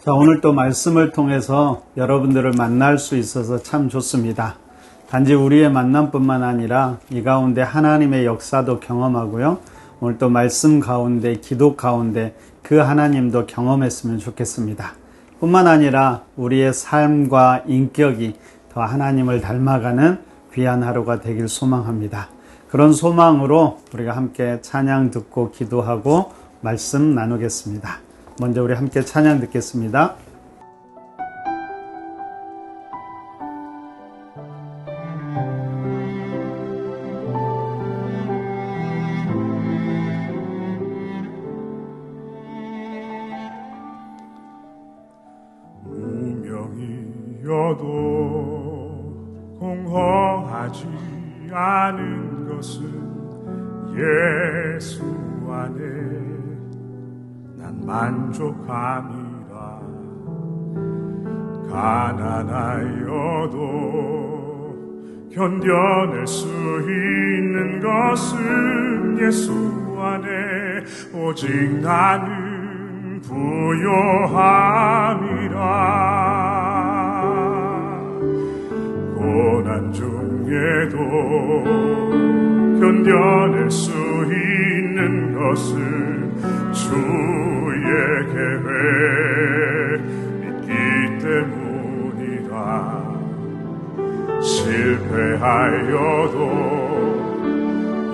자, 오늘 또 말씀을 통해서 여러분들을 만날 수 있어서 참 좋습니다. 단지 우리의 만남뿐만 아니라 이 가운데 하나님의 역사도 경험하고요. 오늘 또 말씀 가운데, 기도 가운데 그 하나님도 경험했으면 좋겠습니다. 뿐만 아니라 우리의 삶과 인격이 더 하나님을 닮아가는 귀한 하루가 되길 소망합니다. 그런 소망으로 우리가 함께 찬양 듣고 기도하고 말씀 나누겠습니다. 먼저 우리 함께 찬양 듣겠습니다. 무명이어도 공허하지 않은 것은 예수 안에 난 만족함이라. 가난하여도 견뎌낼 수 있는 것은 예수 안에 오직 나는 부요함이라. 고난 중에도 견뎌낼 수 있는 것은 주의 계획 있기 때문이라. 실패하여도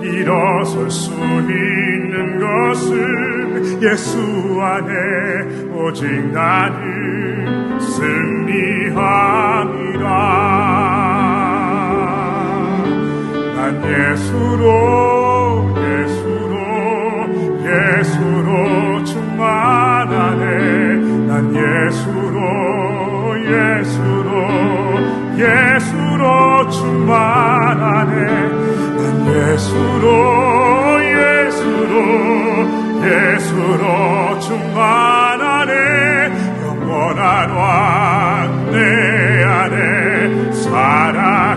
일어설 수 있는 것은 예수 안에 오직 나는 승리함이라. 난 예수로 충만하네. 난 예수로 충만하네. 난 예수로 충만하네. 영원한 왕 내 안에 살아계시네.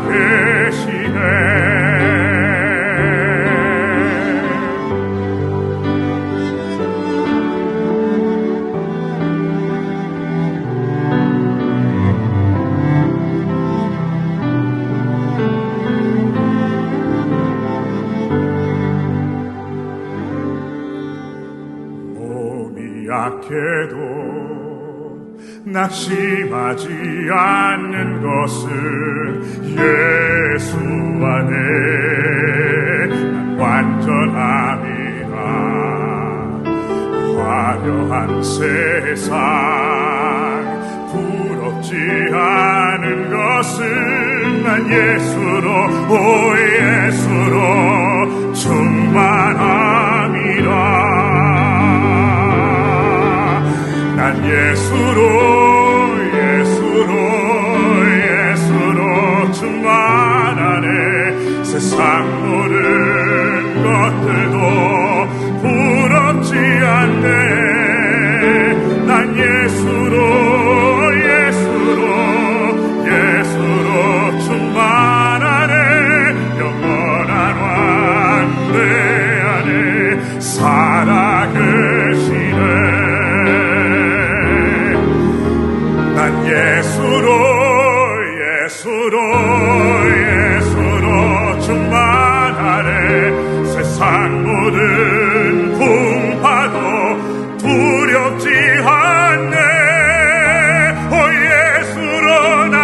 약해도 낙심하지 않는 것은 예수 안에 난 완전함이라. 화려한 세상 부럽지 않은 것은 난 예수로 충만함이라. 난 예수로 충만하네. 세상 모든 것들도 부럽지 않네. 난 예수로 충만하네. 영원한 왕 내 안에 살아계시네. 난 예수로 충만하네. 세상 모든 풍파도 두렵지 않네. 오 난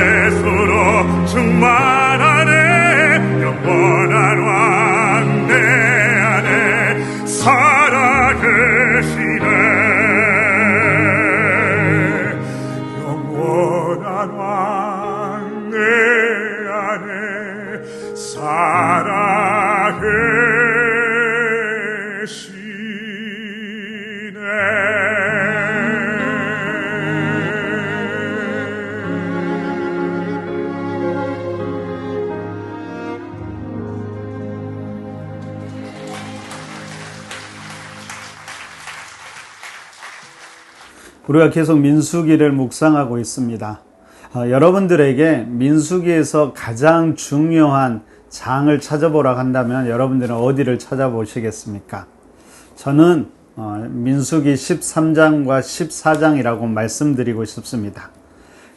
예수로 충만하네. 영원한 왕 내 안에 살아계시네. 우리가 계속 민수기를 묵상하고 있습니다. 여러분들에게 민수기에서 가장 중요한 장을 찾아보라고 한다면 여러분들은 어디를 찾아보시겠습니까? 저는 민수기 13장과 14장이라고 말씀드리고 싶습니다.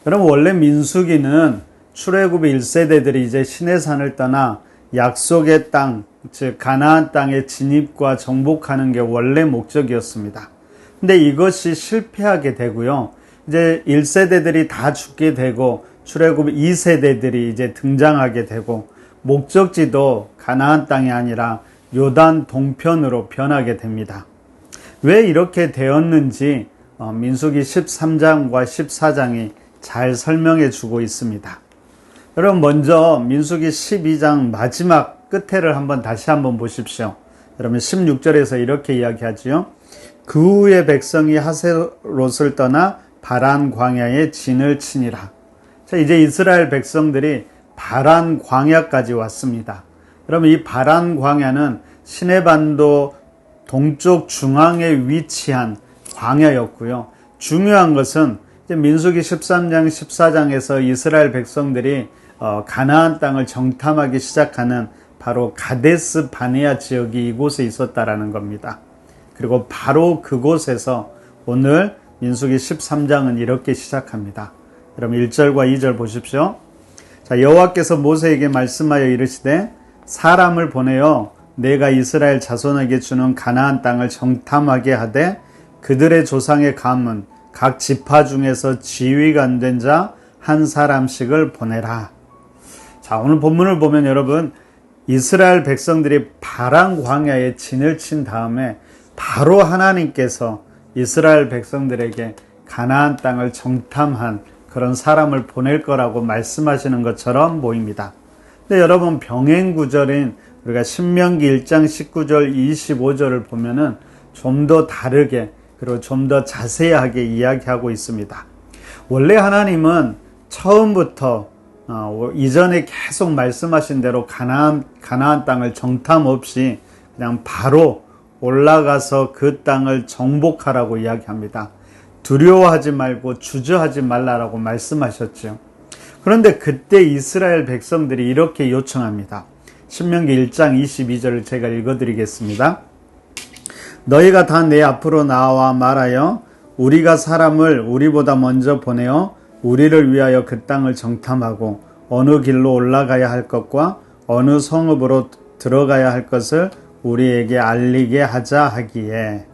여러분, 원래 민수기는 출애굽의 1세대들이 이제 시내산을 떠나 약속의 땅, 즉 가나안 땅에 진입과 정복하는 게 원래 목적이었습니다. 근데 이것이 실패하게 되고요. 이제 1세대들이 다 죽게 되고 출애굽 2세대들이 이제 등장하게 되고 목적지도 가나안 땅이 아니라 요단 동편으로 변하게 됩니다. 왜 이렇게 되었는지 민수기 13장과 14장이 잘 설명해 주고 있습니다. 여러분, 먼저 민수기 12장 마지막 끝에를 다시 한번 보십시오. 여러분, 16절에서 이렇게 이야기하지요. 그 후에 백성이 하세롯을 떠나 바란 광야에 진을 치니라. 자, 이제 이스라엘 백성들이 바란 광야까지 왔습니다. 여러분, 이 바란 광야는 시내반도 동쪽 중앙에 위치한 광야였고요. 중요한 것은 이제 민수기 13장, 14장에서 이스라엘 백성들이 가나안 땅을 정탐하기 시작하는 바로 가데스 바네아 지역이 이곳에 있었다라는 겁니다. 그리고 바로 그곳에서 오늘 민수기 13장은 이렇게 시작합니다. 여러분 1절과 2절 보십시오. 자, 여호와께서 모세에게 말씀하여 이르시되 사람을 보내어 내가 이스라엘 자손에게 주는 가나안 땅을 정탐하게 하되 그들의 조상의 가문 각 지파 중에서 지위가 안 된 자 한 사람씩을 보내라. 자, 오늘 본문을 보면 여러분 이스라엘 백성들이 바란 광야에 진을 친 다음에 바로 하나님께서 이스라엘 백성들에게 가나안 땅을 정탐한 그런 사람을 보낼 거라고 말씀하시는 것처럼 보입니다. 근데 여러분 병행 구절인 우리가 신명기 1장 19절 25절을 보면은 좀 더 다르게 그리고 좀 더 자세하게 이야기하고 있습니다. 원래 하나님은 처음부터 이전에 계속 말씀하신 대로 가나안 땅을 정탐 없이 그냥 바로 올라가서 그 땅을 정복하라고 이야기합니다. 두려워하지 말고 주저하지 말라라고 말씀하셨죠. 그런데 그때 이스라엘 백성들이 이렇게 요청합니다. 신명기 1장 22절을 제가 읽어드리겠습니다. 너희가 다 내 앞으로 나와 말하여 우리가 사람을 우리보다 먼저 보내어 우리를 위하여 그 땅을 정탐하고 어느 길로 올라가야 할 것과 어느 성읍으로 들어가야 할 것을 우리에게 알리게 하자 하기에.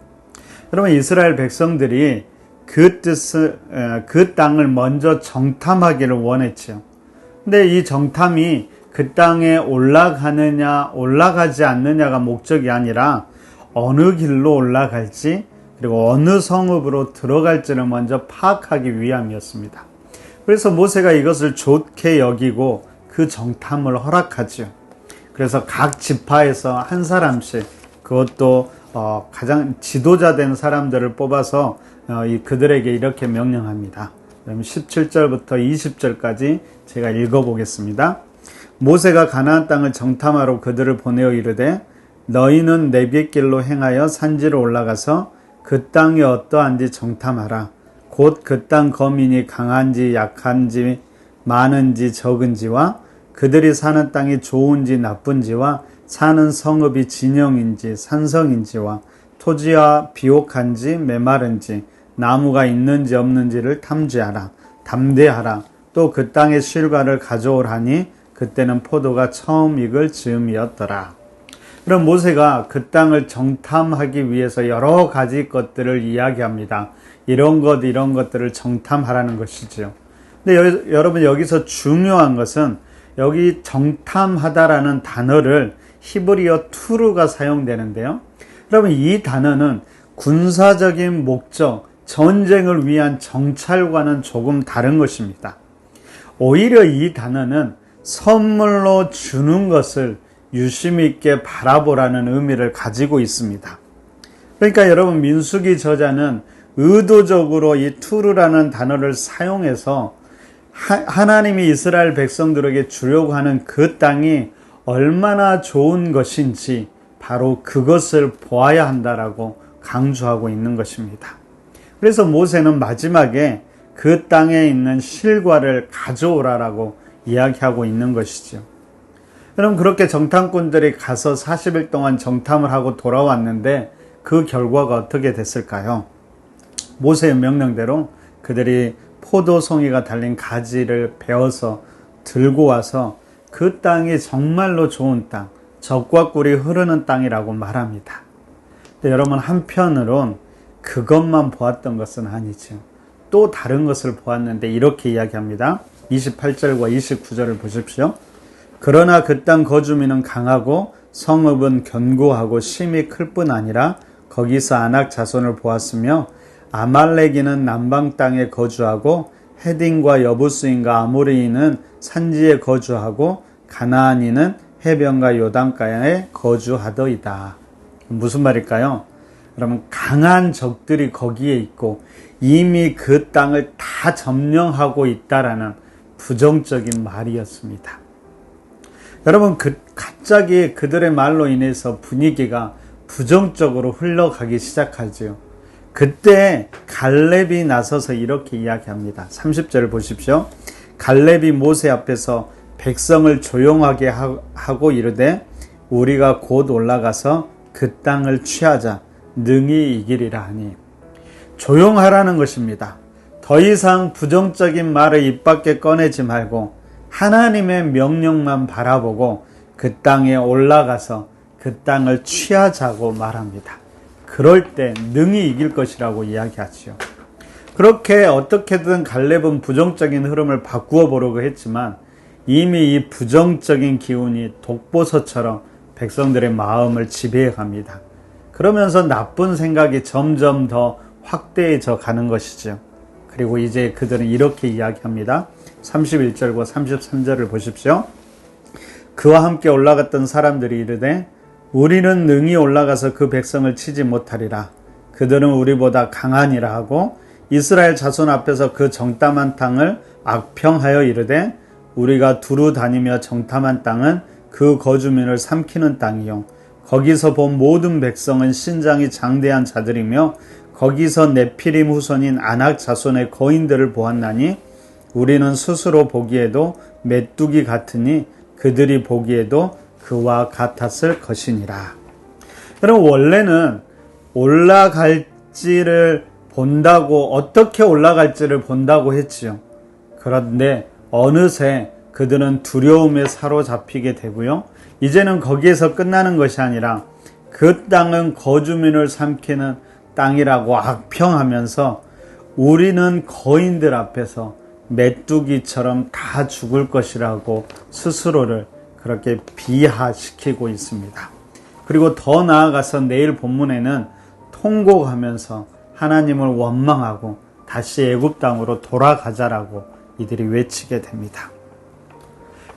여러분 이스라엘 백성들이 그 땅을 먼저 정탐하기를 원했죠. 근데 이 정탐이 그 땅에 올라가느냐 올라가지 않느냐가 목적이 아니라 어느 길로 올라갈지 그리고 어느 성읍으로 들어갈지를 먼저 파악하기 위함이었습니다. 그래서 모세가 이것을 좋게 여기고 그 정탐을 허락하죠. 그래서 각 지파에서 한 사람씩 그것도 가장 지도자 된 사람들을 뽑아서 그들에게 이렇게 명령합니다. 그럼 17절부터 20절까지 제가 읽어보겠습니다. 모세가 가나안 땅을 정탐하러 그들을 보내어 이르되 너희는 내빗길로 행하여 산지로 올라가서 그 땅이 어떠한지 정탐하라. 곧 그 땅 거민이 강한지 약한지 많은지 적은지와 그들이 사는 땅이 좋은지 나쁜지와 사는 성읍이 진영인지 산성인지와 토지와 비옥한지 메마른지 나무가 있는지 없는지를 탐지하라. 담대하라. 또 그 땅의 실과를 가져오라니 그때는 포도가 처음 익을 즈음이었더라. 그럼 모세가 그 땅을 정탐하기 위해서 여러 가지 것들을 이야기합니다. 이런 것들을 정탐하라는 것이죠. 근데 여러분 여기서 중요한 것은 여기 정탐하다라는 단어를 히브리어 투르가 사용되는데요. 여러분 이 단어는 군사적인 목적, 전쟁을 위한 정찰과는 조금 다른 것입니다. 오히려 이 단어는 선물로 주는 것을 유심 있게 바라보라는 의미를 가지고 있습니다. 그러니까 여러분 민수기 저자는 의도적으로 이 투르라는 단어를 사용해서 하나님이 이스라엘 백성들에게 주려고 하는 그 땅이 얼마나 좋은 것인지 바로 그것을 보아야 한다라고 강조하고 있는 것입니다. 그래서 모세는 마지막에 그 땅에 있는 실과를 가져오라라고 이야기하고 있는 것이죠. 여러분 그렇게 정탐꾼들이 가서 40일 동안 정탐을 하고 돌아왔는데 그 결과가 어떻게 됐을까요? 모세의 명령대로 그들이 포도송이가 달린 가지를 베어서 들고 와서 그 땅이 정말로 좋은 땅, 젖과 꿀이 흐르는 땅이라고 말합니다. 근데 여러분, 한편으론 그것만 보았던 것은 아니죠. 또 다른 것을 보았는데 이렇게 이야기합니다. 28절과 29절을 보십시오. 그러나 그 땅 거주민은 강하고 성읍은 견고하고 심이 클 뿐 아니라 거기서 아낙 자손을 보았으며 아말렉인은 남방 땅에 거주하고 헤딘과 여부스인과 아모리인은 산지에 거주하고 가나안인은 해변과 요단가에 거주하더이다. 무슨 말일까요? 여러분, 강한 적들이 거기에 있고 이미 그 땅을 다 점령하고 있다라는 부정적인 말이었습니다. 여러분, 갑자기 그들의 말로 인해서 분위기가 부정적으로 흘러가기 시작하지요. 그때 갈렙이 나서서 이렇게 이야기합니다. 30절을 보십시오. 갈렙이 모세 앞에서 백성을 조용하게 하고 이르되 우리가 곧 올라가서 그 땅을 취하자 능히 이기리라 하니, 조용하라는 것입니다. 더 이상 부정적인 말을 입 밖에 꺼내지 말고 하나님의 명령만 바라보고 그 땅에 올라가서 그 땅을 취하자고 말합니다. 그럴 때 능히 이길 것이라고 이야기하지요. 그렇게 어떻게든 갈렙은 부정적인 흐름을 바꾸어 보려고 했지만 이미 이 부정적인 기운이 독보서처럼 백성들의 마음을 지배해 갑니다. 그러면서 나쁜 생각이 점점 더 확대해져 가는 것이죠. 그리고 이제 그들은 이렇게 이야기합니다. 31절과 33절을 보십시오. 그와 함께 올라갔던 사람들이 이르되 우리는 능히 올라가서 그 백성을 치지 못하리라. 그들은 우리보다 강하니라 하고 이스라엘 자손 앞에서 그 정탐한 땅을 악평하여 이르되 우리가 두루 다니며 정탐한 땅은 그 거주민을 삼키는 땅이요 거기서 본 모든 백성은 신장이 장대한 자들이며 거기서 네피림 후손인 아낙 자손의 거인들을 보았나니 우리는 스스로 보기에도 메뚜기 같으니 그들이 보기에도 그와 같았을 것이니라. 여러분, 원래는 올라갈지를 본다고, 어떻게 올라갈지를 본다고 했지요. 그런데 어느새 그들은 두려움에 사로잡히게 되고요. 이제는 거기에서 끝나는 것이 아니라 그 땅은 거주민을 삼키는 땅이라고 악평하면서 우리는 거인들 앞에서 메뚜기처럼 다 죽을 것이라고 스스로를 그렇게 비하시키고 있습니다. 그리고 더 나아가서 내일 본문에는 통곡하면서 하나님을 원망하고 다시 애굽 땅으로 돌아가자라고 이들이 외치게 됩니다.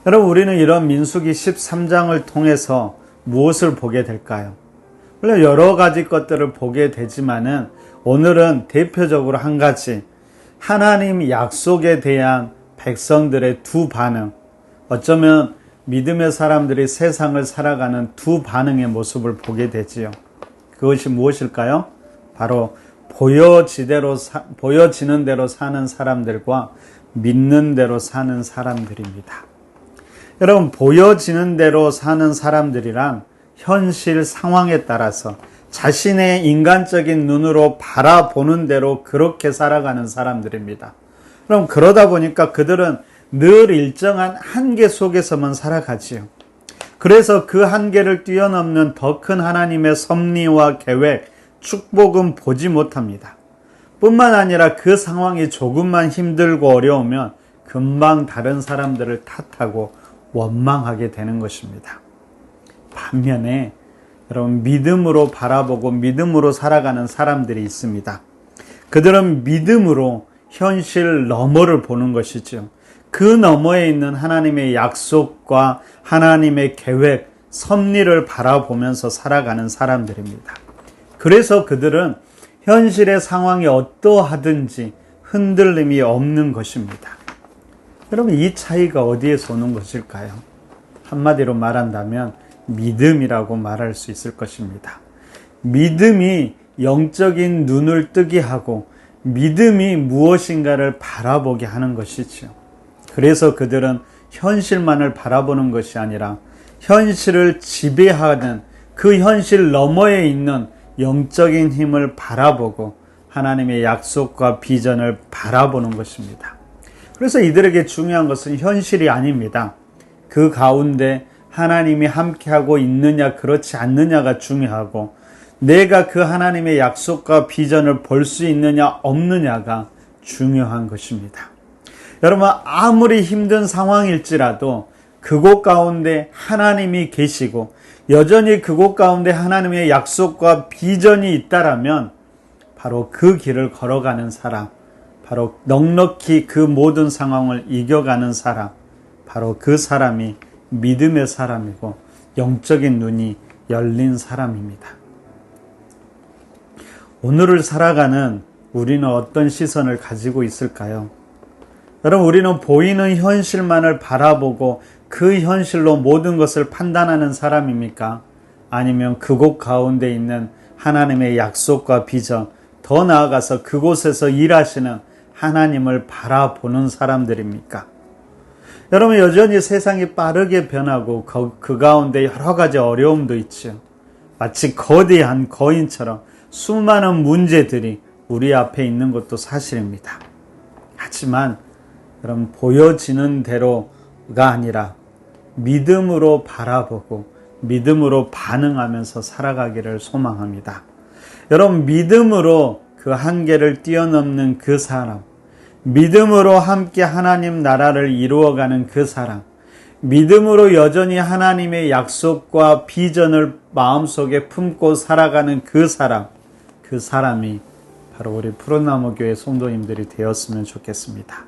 여러분, 우리는 이런 민수기 13장을 통해서 무엇을 보게 될까요? 물론 여러 가지 것들을 보게 되지만은 오늘은 대표적으로 한 가지, 하나님 약속에 대한 백성들의 두 반응, 어쩌면 믿음의 사람들이 세상을 살아가는 두 반응의 모습을 보게 되지요. 그것이 무엇일까요? 바로 보여지는 대로 사는 사람들과 믿는 대로 사는 사람들입니다. 여러분, 보여지는 대로 사는 사람들이란 현실 상황에 따라서 자신의 인간적인 눈으로 바라보는 대로 그렇게 살아가는 사람들입니다. 그럼 그러다 보니까 그들은 늘 일정한 한계 속에서만 살아가지요. 그래서 그 한계를 뛰어넘는 더 큰 하나님의 섭리와 계획, 축복은 보지 못합니다. 뿐만 아니라 그 상황이 조금만 힘들고 어려우면 금방 다른 사람들을 탓하고 원망하게 되는 것입니다. 반면에 여러분, 믿음으로 바라보고 믿음으로 살아가는 사람들이 있습니다. 그들은 믿음으로 현실 너머를 보는 것이죠. 그 너머에 있는 하나님의 약속과 하나님의 계획, 섭리를 바라보면서 살아가는 사람들입니다. 그래서 그들은 현실의 상황이 어떠하든지 흔들림이 없는 것입니다. 여러분, 이 차이가 어디에서 오는 것일까요? 한마디로 말한다면 믿음이라고 말할 수 있을 것입니다. 믿음이 영적인 눈을 뜨게 하고 믿음이 무엇인가를 바라보게 하는 것이죠. 그래서 그들은 현실만을 바라보는 것이 아니라 현실을 지배하는 그 현실 너머에 있는 영적인 힘을 바라보고 하나님의 약속과 비전을 바라보는 것입니다. 그래서 이들에게 중요한 것은 현실이 아닙니다. 그 가운데 하나님이 함께하고 있느냐 그렇지 않느냐가 중요하고 내가 그 하나님의 약속과 비전을 볼 수 있느냐 없느냐가 중요한 것입니다. 여러분, 아무리 힘든 상황일지라도 그곳 가운데 하나님이 계시고 여전히 그곳 가운데 하나님의 약속과 비전이 있다라면 바로 그 길을 걸어가는 사람, 바로 넉넉히 그 모든 상황을 이겨가는 사람, 바로 그 사람이 믿음의 사람이고 영적인 눈이 열린 사람입니다. 오늘을 살아가는 우리는 어떤 시선을 가지고 있을까요? 여러분, 우리는 보이는 현실만을 바라보고 그 현실로 모든 것을 판단하는 사람입니까? 아니면 그곳 가운데 있는 하나님의 약속과 비전, 더 나아가서 그곳에서 일하시는 하나님을 바라보는 사람들입니까? 여러분, 여전히 세상이 빠르게 변하고 그 가운데 여러 가지 어려움도 있죠. 마치 거대한 거인처럼 수많은 문제들이 우리 앞에 있는 것도 사실입니다. 하지만 여러분, 보여지는 대로가 아니라 믿음으로 바라보고 믿음으로 반응하면서 살아가기를 소망합니다. 여러분, 믿음으로 그 한계를 뛰어넘는 그 사람, 믿음으로 함께 하나님 나라를 이루어가는 그 사람, 믿음으로 여전히 하나님의 약속과 비전을 마음속에 품고 살아가는 그 사람, 그 사람이 바로 우리 푸른나무 교회 성도님들이 되었으면 좋겠습니다.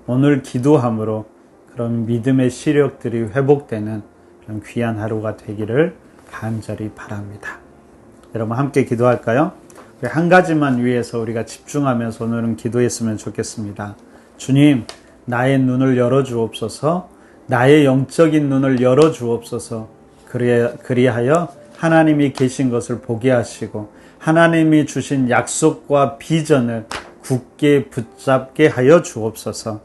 오늘 기도함으로 그런 믿음의 시력들이 회복되는 그런 귀한 하루가 되기를 간절히 바랍니다. 여러분, 함께 기도할까요? 한 가지만 위해서 우리가 집중하면서 오늘은 기도했으면 좋겠습니다. 주님, 나의 눈을 열어주옵소서, 나의 영적인 눈을 열어주옵소서. 그리하여 하나님이 계신 것을 보게 하시고 하나님이 주신 약속과 비전을 굳게 붙잡게 하여 주옵소서.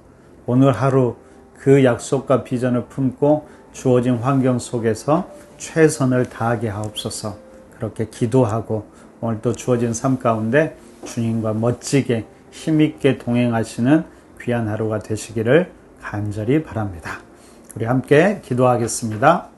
오늘 하루 그 약속과 비전을 품고 주어진 환경 속에서 최선을 다하게 하옵소서. 그렇게 기도하고 오늘 또 주어진 삶 가운데 주님과 멋지게 힘있게 동행하시는 귀한 하루가 되시기를 간절히 바랍니다. 우리 함께 기도하겠습니다.